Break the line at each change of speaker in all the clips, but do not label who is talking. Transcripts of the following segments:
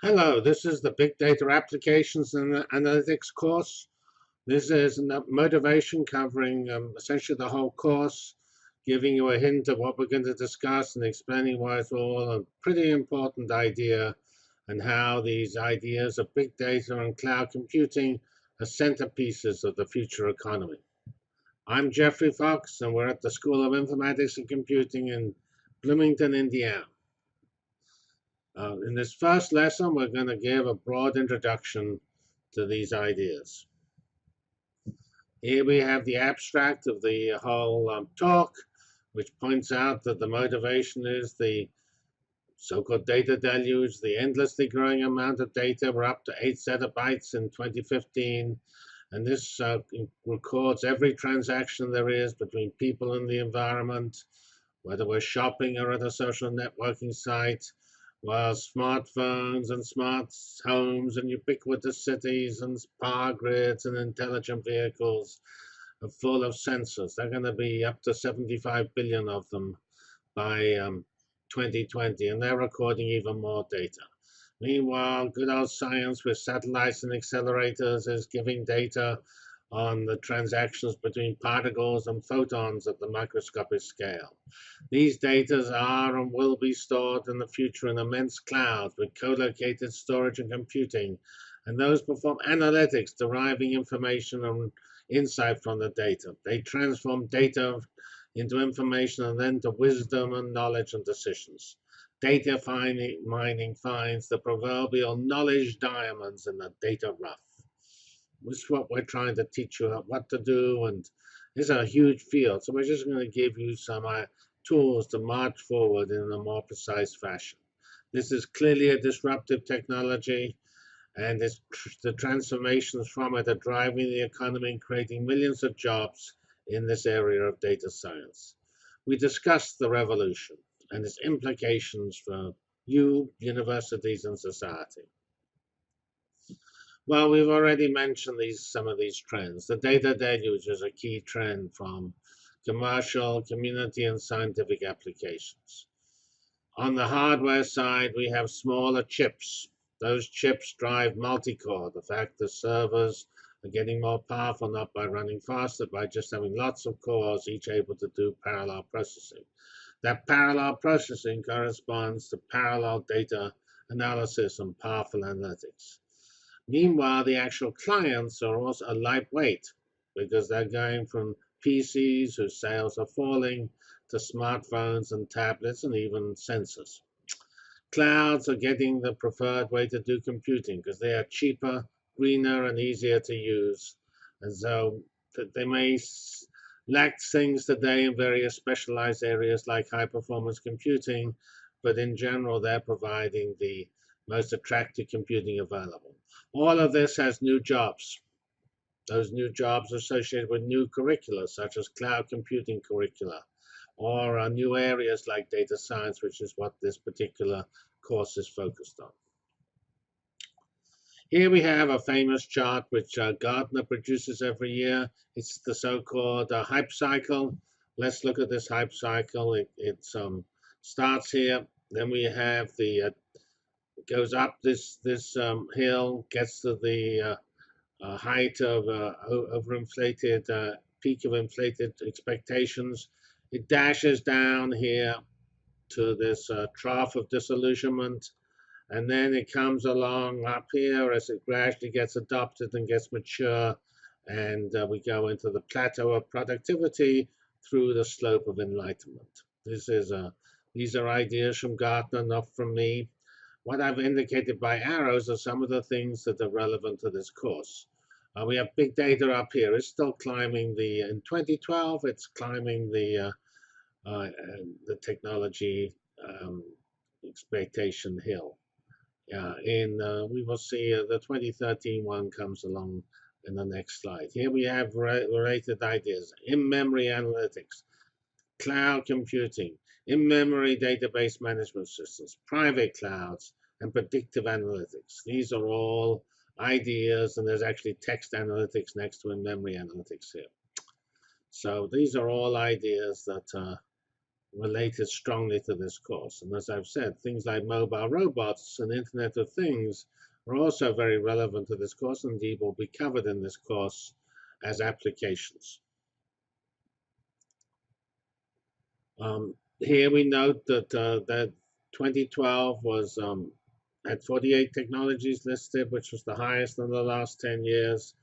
Hello, this is the Big Data Applications and Analytics course. This is a motivation covering essentially the whole course, giving you a hint of what we're going to discuss and explaining why it's all a pretty important idea and how these ideas of big data and cloud computing are centerpieces of the future economy. I'm Jeffrey Fox, and we're at the School of Informatics and Computing in Bloomington, Indiana. In this first lesson, we're going to give a broad introduction to these ideas. Here we have the abstract of the whole talk, which points out that the motivation is the so-called data deluge, the endlessly growing amount of data. We're up to 8 zettabytes in 2015, and this records every transaction there is between people and the environment, whether we're shopping or at a social networking site, while smartphones and smart homes and ubiquitous cities and power grids and intelligent vehicles are full of sensors. They're going to be up to 75 billion of them by 2020, and they're recording even more data. Meanwhile, good old science with satellites and accelerators is giving data on the transactions between particles and photons at the microscopic scale. These data are and will be stored in the future in immense clouds with co-located storage and computing, and those perform analytics, deriving information and insight from the data. They transform data into information and then to wisdom and knowledge and decisions. Data mining finds the proverbial knowledge diamonds in the data rough. This is what we're trying to teach you what to do, and it's a huge field. So we're just going to give you some tools to march forward in a more precise fashion. This is clearly a disruptive technology, and the transformations from it are driving the economy and creating millions of jobs in this area of data science. We discussed the revolution and its implications for you, universities, and society. Well, we've already mentioned some of these trends. The data deluge is a key trend from commercial, community, and scientific applications. On the hardware side, we have smaller chips. Those chips drive multi-core, the fact that servers are getting more powerful, not by running faster, by just having lots of cores, each able to do parallel processing. That parallel processing corresponds to parallel data analysis and powerful analytics. Meanwhile, the actual clients are also lightweight because they're going from PCs whose sales are falling to smartphones and tablets and even sensors. Clouds are getting the preferred way to do computing because they are cheaper, greener, and easier to use. And so they may lack things today in various specialized areas like high performance computing, but in general, they're providing the most attractive computing available. All of this has new jobs. Those new jobs associated with new curricula, such as cloud computing curricula, or new areas like data science, which is what this particular course is focused on. Here we have a famous chart which Gartner produces every year. It's the so-called hype cycle. Let's look at this hype cycle. It starts here. Then we have the goes up this hill, gets to the height of overinflated peak of inflated expectations. It dashes down here to this trough of disillusionment, and then it comes along up here as it gradually gets adopted and gets mature, and we go into the plateau of productivity through the slope of enlightenment. These are ideas from Gartner, not from me. What I've indicated by arrows are some of the things that are relevant to this course. We have big data up here. It's still climbing in 2012, it's climbing the technology expectation hill. We will see the 2013 one comes along in the next slide. Here we have related ideas: in-memory analytics, cloud computing, in-memory database management systems, private clouds, and predictive analytics. These are all ideas, and there's actually text analytics next to in-memory analytics here. So these are all ideas that related strongly to this course. And as I've said, things like mobile robots and Internet of Things are also very relevant to this course, and indeed will be covered in this course as applications. Here we note that 2012 was had 48 technologies listed, which was the highest in the last 10 years.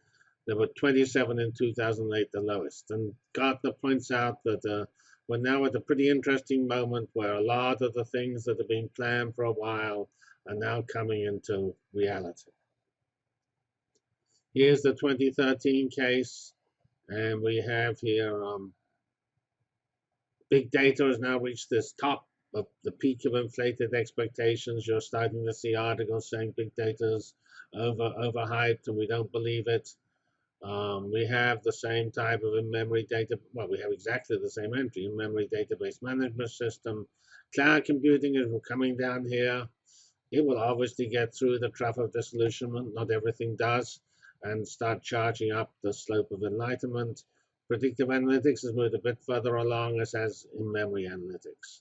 There were 27 in 2008, the lowest. And Gartner points out that we're now at a pretty interesting moment where a lot of the things that have been planned for a while are now coming into reality. Here's the 2013 case, and we have here big data has now reached this top of the peak of inflated expectations. You're starting to see articles saying big data is overhyped, and we don't believe it. We have the same type of in-memory data. Well, we have exactly the same entry in-memory database management system. Cloud computing is coming down here. It will obviously get through the trough of disillusionment. Not everything does, and start charging up the slope of enlightenment. Predictive analytics has moved a bit further along, as has in-memory analytics.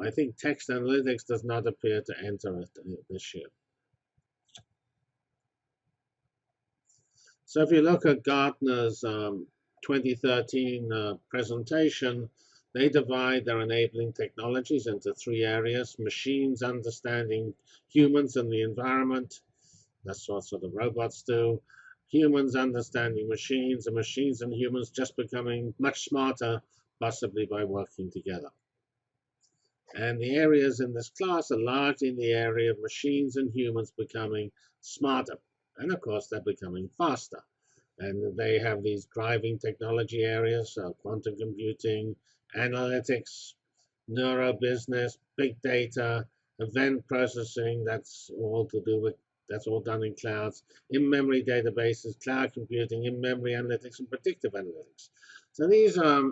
I think text analytics does not appear to enter it this year. So if you look at Gartner's 2013 presentation, they divide their enabling technologies into 3 areas: machines understanding humans and the environment. That's what sort of robots do. Humans understanding machines, and machines and humans just becoming much smarter, possibly by working together. And the areas in this class are largely in the area of machines and humans becoming smarter. And of course, they're becoming faster. And they have these driving technology areas, quantum computing, analytics, neurobusiness, big data, event processing. That's all to do with, that's all done in clouds, in-memory databases, cloud computing, in-memory analytics, and predictive analytics. So these are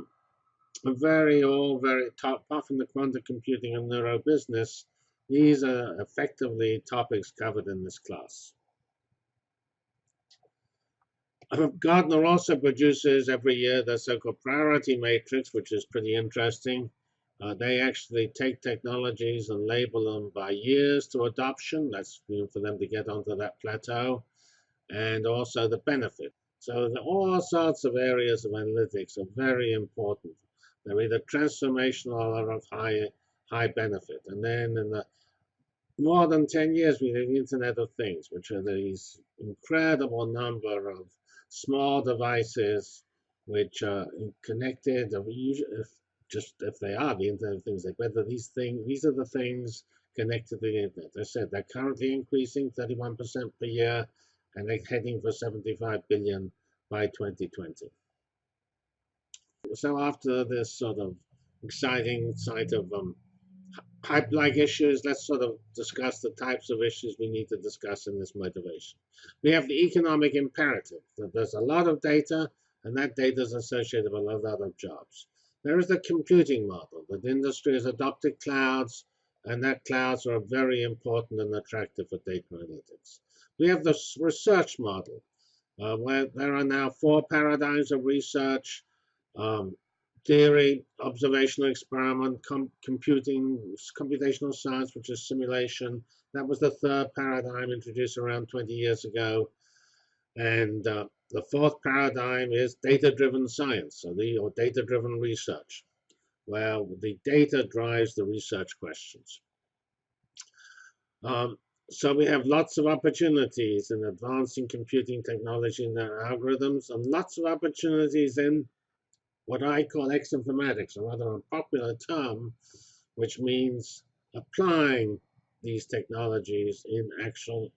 all very top, apart from the quantum computing and neurobusiness. These are effectively topics covered in this class. Gartner also produces every year the so-called priority matrix, which is pretty interesting. They actually take technologies and label them by years to adoption. That's for them to get onto that plateau, and also the benefit. So all sorts of areas of analytics are very important. They're either transformational or of high benefit. And then in the more than 10 years, we have the Internet of Things, which are these incredible number of small devices which are connected, if they are the Internet of Things, whether these are the things connected to the Internet. As I said, they're currently increasing 31% per year, and they're heading for 75 billion by 2020. So after this sort of exciting side of hype-like issues, let's sort of discuss the types of issues we need to discuss in this motivation. We have the economic imperative, that there's a lot of data, and that data is associated with a lot of jobs. There is the computing model, that industry has adopted clouds, and that clouds are very important and attractive for data analytics. We have the research model, where there are now 4 paradigms of research: theory, observational experiment, computational science, which is simulation. That was the 3rd paradigm introduced around 20 years ago. And the 4th paradigm is data-driven science, or data-driven research, where the data drives the research questions. So we have lots of opportunities in advancing computing technology and their algorithms, and lots of opportunities in what I call X-informatics, a rather unpopular term, which means applying these technologies in actual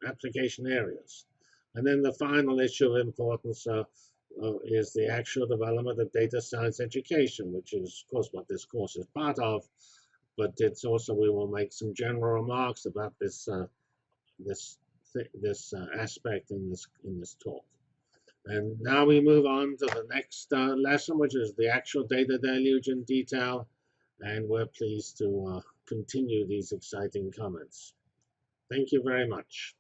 application areas. And then the final issue of importance is the actual development of data science education, which is, of course, what this course is part of. But it's also, we will make some general remarks about this aspect in this talk. And now we move on to the next lesson, which is the actual data deluge in detail. And we're pleased to continue these exciting comments. Thank you very much.